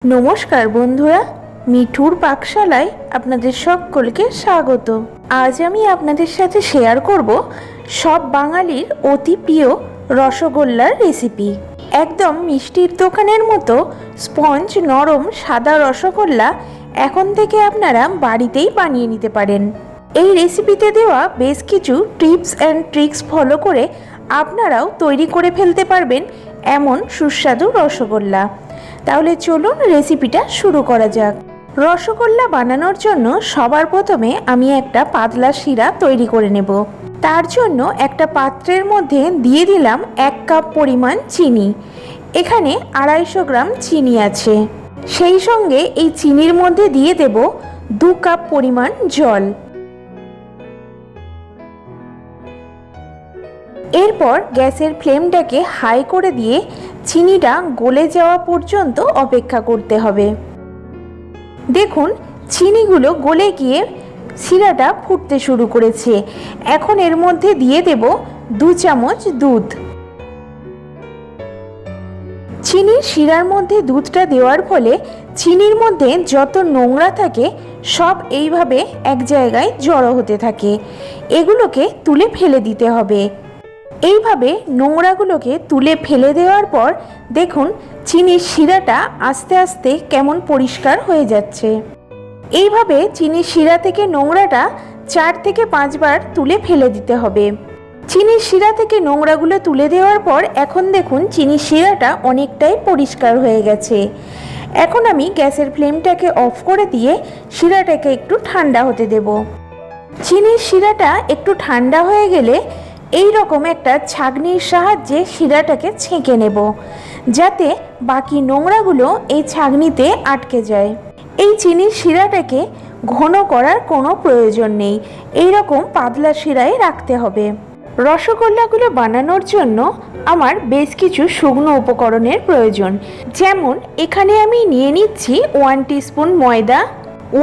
नमस्कार बंधुरा मिठुर पाकशालाय आपनादेर सकलके स्वागत। आज आमी आपनादेर साथे शेयर करब सब बांगालिर अति प्रिय रसगोल्लार रेसिपि। एकदम मिष्टिर दोकानेर मतो स्पंज नरम सादा रसगोल्ला एखन थेके आपनारा बाड़ीतेई बानिये निते पारेन। এই রেসিপিতে দেওয়া বেশ কিছু টিপস এন্ড ট্রিক্স ফলো করে আপনারাও তৈরি করে ফেলতে পারবেন এমন সুস্বাদু রসগোল্লা। তাহলে চলুন রেসিপিটা শুরু করা যাক। রসগোল্লা বানানোর জন্য সবার প্রথমে আমি একটা পাতলা শিরা তৈরি করে নেব। তার জন্য একটা পাত্রের মধ্যে দিয়ে দিলাম 1 কাপ পরিমাণ চিনি। এখানে 250 গ্রাম চিনি আছে। সেই সঙ্গে এই চিনির মধ্যে দিয়ে দেব 2 কাপ পরিমাণ জল। এরপর গ্যাসের ফ্লেমটাকে হাই করে দিয়ে চিনিটা গলে যাওয়া পর্যন্ত অপেক্ষা করতে হবে। দেখুন চিনিগুলো গলে গিয়ে শিরাটা ফুটতে শুরু করেছে। এখন এর মধ্যে দিয়ে দেব 2 চামচ দুধ। চিনির শিরার মধ্যে দুধটা দেওয়ার ফলে চিনির মধ্যে যত নোংরা থাকে সব এইভাবে এক জায়গায় জড়ো হতে থাকে। এগুলোকে তুলে ফেলে দিতে হবে। এইভাবে নোংরাগুলোকে তুলে ফেলে দেওয়ার পর দেখুন চিনির শিরাটা আস্তে আস্তে কেমন পরিষ্কার হয়ে যাচ্ছে। এইভাবে চিনির শিরা থেকে নোংরাটা 4 থেকে 5 বার তুলে ফেলে দিতে হবে। চিনির শিরা থেকে নোংরাগুলো তুলে দেওয়ার পর এখন দেখুন চিনির শিরাটা অনেকটাই পরিষ্কার হয়ে গেছে। এখন আমি গ্যাসের ফ্লেমটাকে অফ করে দিয়ে শিরাটাকে একটু ঠান্ডা হতে দেব। চিনির শিরাটা একটু ঠান্ডা হয়ে গেলে এই রকম একটা ছাঁকনির সাহায্যে শিরাটাকে ছেঁকে নেব, যাতে বাকি নোংরাগুলো এই ছাঁকনিতে আটকে যায়। এই চিনির শিরাটাকে ঘন করার কোনো প্রয়োজন নেই, এই রকম পাতলা শিরায় রাখতে হবে। রসগোল্লাগুলো বানানোর জন্য আমার বেশ কিছু শুকনো উপকরণের প্রয়োজন। যেমন এখানে আমি নিয়ে নিচ্ছি 1 টিস্পুন ময়দা,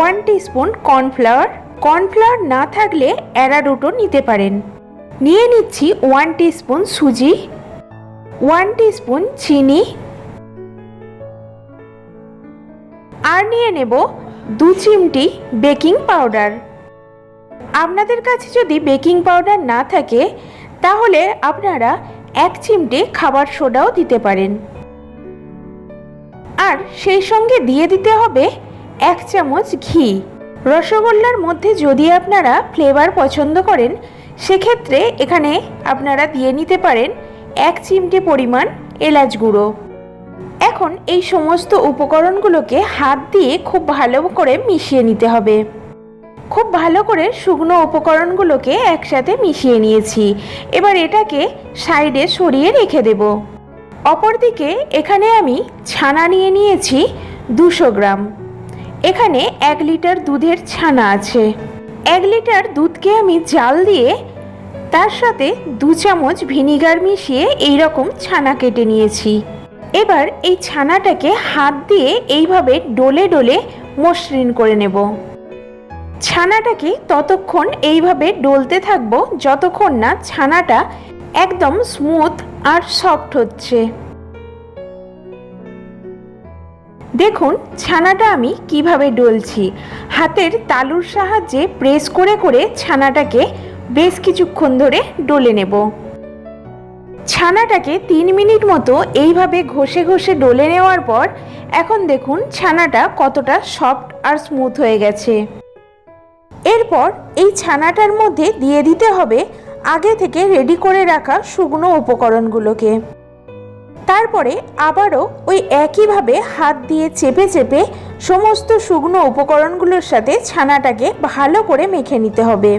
1 টিস্পুন কর্নফ্লাওয়ার। কর্নফ্লাওয়ার না থাকলে অ্যারারুটও নিতে পারেন। নিয়ে নিচ্ছি 1 টিস্পুন সুজি, 1 টিস্পুন চিনি, আর নিয়ে নেব 2 চিমটি বেকিং পাউডার। আপনাদের কাছে যদি বেকিং পাউডার না থাকে তাহলে আপনারা 1 চিমটে খাবার সোডাও দিতে পারেন। আর সেই সঙ্গে দিয়ে দিতে হবে 1 চামচ ঘি। রসগোল্লার মধ্যে যদি আপনারা ফ্লেভার পছন্দ করেন সেক্ষেত্রে এখানে আপনারা দিয়ে নিতে পারেন 1 চিমটে পরিমাণ এলাচ গুঁড়ো। এখন এই সমস্ত উপকরণগুলোকে হাত দিয়ে খুব ভালো করে মিশিয়ে নিতে হবে। খুব ভালো করে শুকনো উপকরণগুলোকে একসাথে মিশিয়ে নিয়েছি। এবার এটাকে সাইডে সরিয়ে রেখে দেব। অপরদিকে এখানে আমি ছানা নিয়ে নিয়েছি 200 গ্রাম। এখানে 1 লিটার দুধের ছানা আছে। 1 লিটার দুধকে আমি জাল দিয়ে তার সাথে 2 চামচ ভিনিগার মিশিয়ে এই রকম ছানা কেটে নিয়েছি। এবার এই ছানাটাকে হাত দিয়ে এইভাবে ডলে ডলে মসৃণ করে নেব। ছানাটাকে ততক্ষণ এইভাবে ডলতে থাকবো যতক্ষণ না ছানাটা একদম স্মুথ আর সফট হচ্ছে। দেখুন ছানাটা আমি কিভাবে ডলছি। হাতের তালুর সাহায্যে প্রেস করে করে ছানাটাকে বেশ কিছুক্ষণ ধরে ডলে নেব। ছানাটাকে 3 মিনিট মতো এইভাবে ঘষে ঘষে ডলে নেওয়ার পর এখন দেখুন ছানাটা কতটা সফট আর স্মুথ হয়ে গেছে। এরপর এই ছানাটার মধ্যে দিয়ে দিতে হবে আগে থেকে রেডি করে রাখা শুকনো উপকরণগুলোকে। তারপরে আবারও ওই একইভাবে হাত দিয়ে চেপে চেপে সমস্ত শুকনো উপকরণগুলোর সাথে ছানাটাকে ভালো করে মেখে নিতে হবে।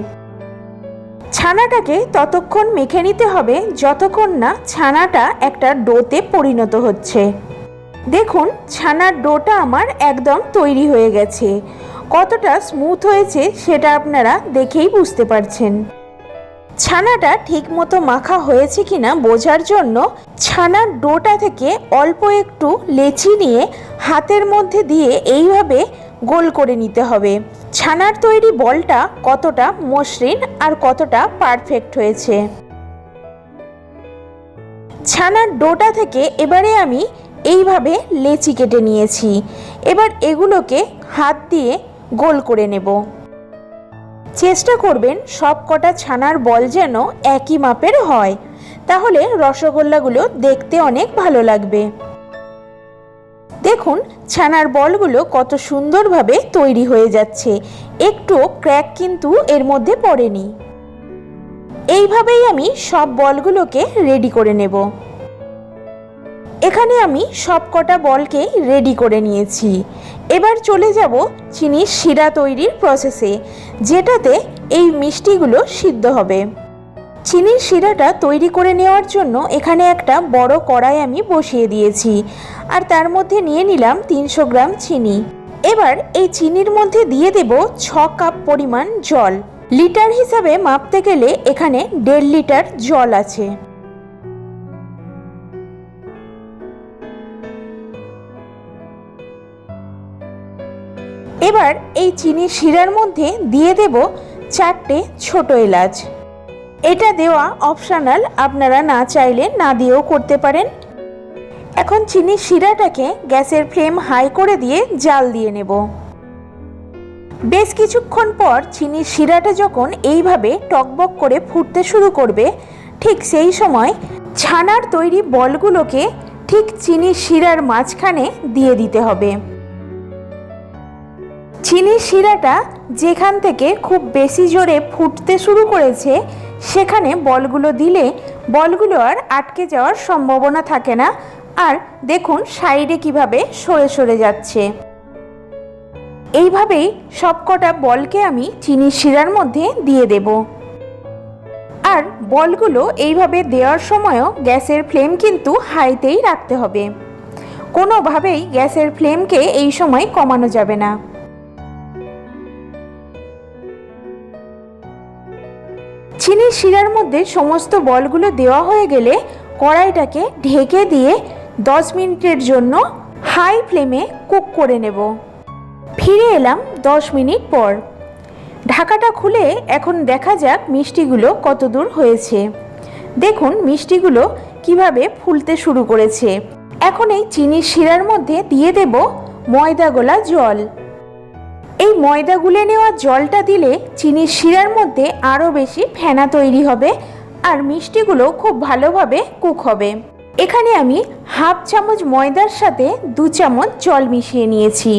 ছানাটাকে ততক্ষণ মেখে নিতে হবে যতক্ষণ না ছানাটা একটা ডোতে পরিণত হচ্ছে। দেখুন ছানার ডোটা আমার একদম তৈরি হয়ে গেছে। কতটা স্মুথ হয়েছে সেটা আপনারা দেখেই বুঝতে পারছেন। ছানাটা ঠিকমতো মাখা হয়েছে কিনা বোঝার জন্য ছানার ডোটা থেকে অল্প একটু লেচি নিয়ে হাতের মধ্যে দিয়ে এইভাবে গোল করে নিতে হবে। ছানার তৈরি বলটা কতটা মসৃণ আর কতটা পারফেক্ট হয়েছে। ছানার ডোটা থেকে এবারে আমি এইভাবে লেচি কেটে নিয়েছি। এবার এগুলোকে হাত দিয়ে গোল করে নেব। চেষ্টা করবেন সব কটা ছানার বল যেন একই মাপের হয়, তাহলে রসগোল্লাগুলো দেখতে অনেক ভালো লাগবে। দেখুন ছানার বলগুলো কত সুন্দরভাবে তৈরি হয়ে যাচ্ছে, একটু ক্র্যাক কিন্তু এর মধ্যে পড়েনি। এইভাবেই আমি সব বলগুলোকে রেডি করে নেব। এখানে আমি সব কটা বলকে রেডি করে নিয়েছি। এবার চলে যাব চিনির শিরা তৈরির প্রসেসে, যেটাতে এই মিষ্টিগুলো সিদ্ধ হবে। চিনির শিরাটা তৈরি করে নেওয়ার জন্য এখানে একটা বড় কড়াই আমি বসিয়ে দিয়েছি, আর তার মধ্যে নিয়ে নিলাম 300 গ্রাম চিনি। এবার এই চিনির মধ্যে দিয়ে দেব 6 কাপ পরিমাণ জল। লিটার হিসাবে মাপতে গেলে এখানে 1.5 লিটার জল আছে। এবার এই চিনির শিরার মধ্যে দিয়ে দেব 4টে ছোট এলাচ। এটা দেওয়া অপশনাল, আপনারা না চাইলে না দিয়েও করতে পারেন। এখন চিনির শিরাটাকে গ্যাসের ফ্লেম হাই করে দিয়ে জাল দিয়ে নেব। বেশ কিছুক্ষণ পর চিনির শিরাটা যখন এইভাবে টকবক করে ফুটতে শুরু করবে, ঠিক সেই সময় ছানার তৈরি বলগুলোকে ঠিক চিনির শিরার মাঝখানে দিয়ে দিতে হবে। চিনির শিরাটা যেখান থেকে খুব বেশি জোরে ফুটতে শুরু করেছে, সেখানে বলগুলো দিলে বলগুলো আর আটকে যাওয়ার সম্ভাবনা থাকে না। আর দেখুন সাইডে কিভাবে সরে সরে যাচ্ছে। এইভাবেই সবকটা বলকে আমি চিনির শিরার মধ্যে দিয়ে দেব। আর বলগুলো এইভাবে দেওয়ার সময়ও গ্যাসের ফ্লেম কিন্তু হাইতেই রাখতে হবে, কোনোভাবেই গ্যাসের ফ্লেমকে এই সময় কমানো যাবে না। চিনির শিরার মধ্যে সমস্ত বলগুলো দেওয়া হয়ে গেলে কড়াইটাকে ঢেকে দিয়ে 10 মিনিটের জন্য হাই ফ্লেমে কুক করে নেব। ফিরে এলাম 10 মিনিট পর। ঢাকাটা খুলে এখন দেখা যাক মিষ্টিগুলো কত দূর হয়েছে। দেখুন মিষ্টিগুলো কিভাবে ফুলতে শুরু করেছে। এখন এই চিনির শিরার মধ্যে দিয়ে দেব ময়দা গোলা জল। এই ময়দা গুলে নেওয়া জলটা দিলে চিনির শিরার মধ্যে আরও বেশি ফেনা তৈরি হবে, আর মিষ্টিগুলো খুব ভালোভাবে কুক হবে। এখানে আমি হাফ চামচ ময়দার সাথে 2 চামচ জল মিশিয়ে নিয়েছি,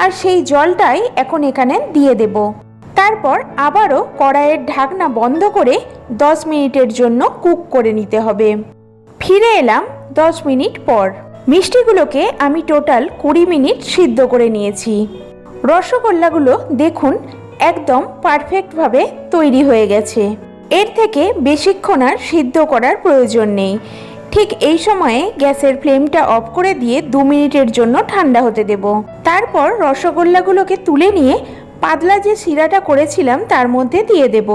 আর সেই জলটাই এখন এখানে দিয়ে দেব। তারপর আবারও কড়াইয়ের ঢাকনা বন্ধ করে 10 মিনিটের জন্য কুক করে নিতে হবে। ফিরে এলাম 10 মিনিট পর। মিষ্টিগুলোকে আমি টোটাল 20 মিনিট সিদ্ধ করে নিয়েছি। রসগোল্লাগুলো দেখুন একদম পারফেক্টভাবে তৈরি হয়ে গেছে। এর থেকে বেশিক্ষণ আর সিদ্ধ করার প্রয়োজন নেই। ঠিক এই সময়ে গ্যাসের ফ্লেমটা অফ করে দিয়ে 2 মিনিটের জন্য ঠান্ডা হতে দেব। তারপর রসগোল্লাগুলোকে তুলে নিয়ে পাতলা যে শিরাটা করেছিলাম তার মধ্যে দিয়ে দেব।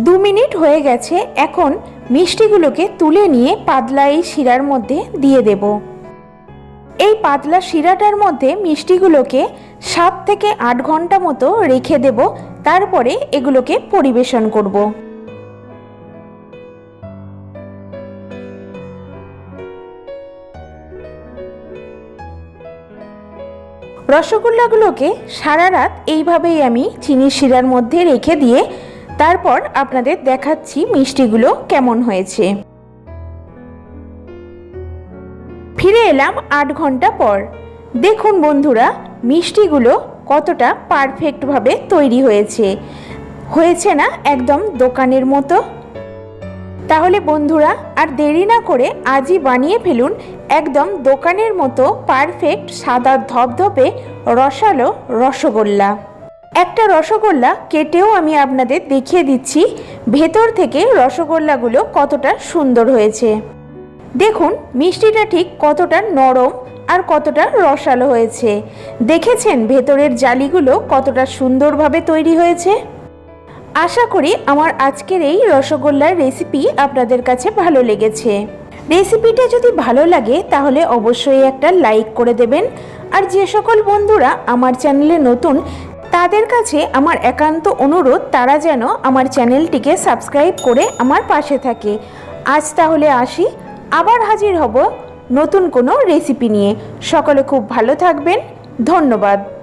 2 মিনিট হয়ে গেছে। এখন মিষ্টিগুলোকে তুলে নিয়ে পাতলা এই শিরার মধ্যে দিয়ে দেব। এই পাতলা শিরাটার মধ্যে মিষ্টিগুলোকে 7 থেকে 8 ঘন্টা মতো রেখে দেব। তারপরে এগুলোকে পরিবেশন করব। রসগোল্লাগুলোকে সারা রাত এইভাবেই আমি চিনির শিরার মধ্যে রেখে দিয়ে তারপর আপনাদের দেখাচ্ছি মিষ্টিগুলো কেমন হয়েছে। ফিরে এলাম 8 ঘন্টা পর। দেখুন বন্ধুরা মিষ্টিগুলো কতটা পারফেক্টভাবে তৈরি হয়েছে না একদম দোকানের মতো। তাহলে বন্ধুরা আর দেরি না করে আজই বানিয়ে ফেলুন একদম দোকানের মতো পারফেক্ট সাদা ধপধপে রসালো রসগোল্লা। একটা রসগোল্লা কেটেও আমি আপনাদের দেখিয়ে দিচ্ছি ভেতর থেকে রসগোল্লাগুলো কতটা সুন্দর হয়েছে। দেখুন মিষ্টিটা ঠিক কতটা নরম আর কতটা রসালো হয়েছে। দেখেছেন ভেতরের জালিগুলো কতটা সুন্দরভাবে তৈরি হয়েছে। আশা করি আমার আজকের এই রসগোল্লার রেসিপি আপনাদের কাছে ভালো লেগেছে। রেসিপিটা যদি ভালো লাগে তাহলে অবশ্যই একটা লাইক করে দেবেন। আর যে সকল বন্ধুরা আমার চ্যানেলে নতুন তাদের কাছে আমার একান্ত অনুরোধ তারা যেন আমার চ্যানেলটিকে সাবস্ক্রাইব করে আমার পাশে থাকে। আজ তাহলে আসি, আবার হাজির হব নতুন কোনো রেসিপি নিয়ে। সকলে খুব ভালো থাকবেন। ধন্যবাদ।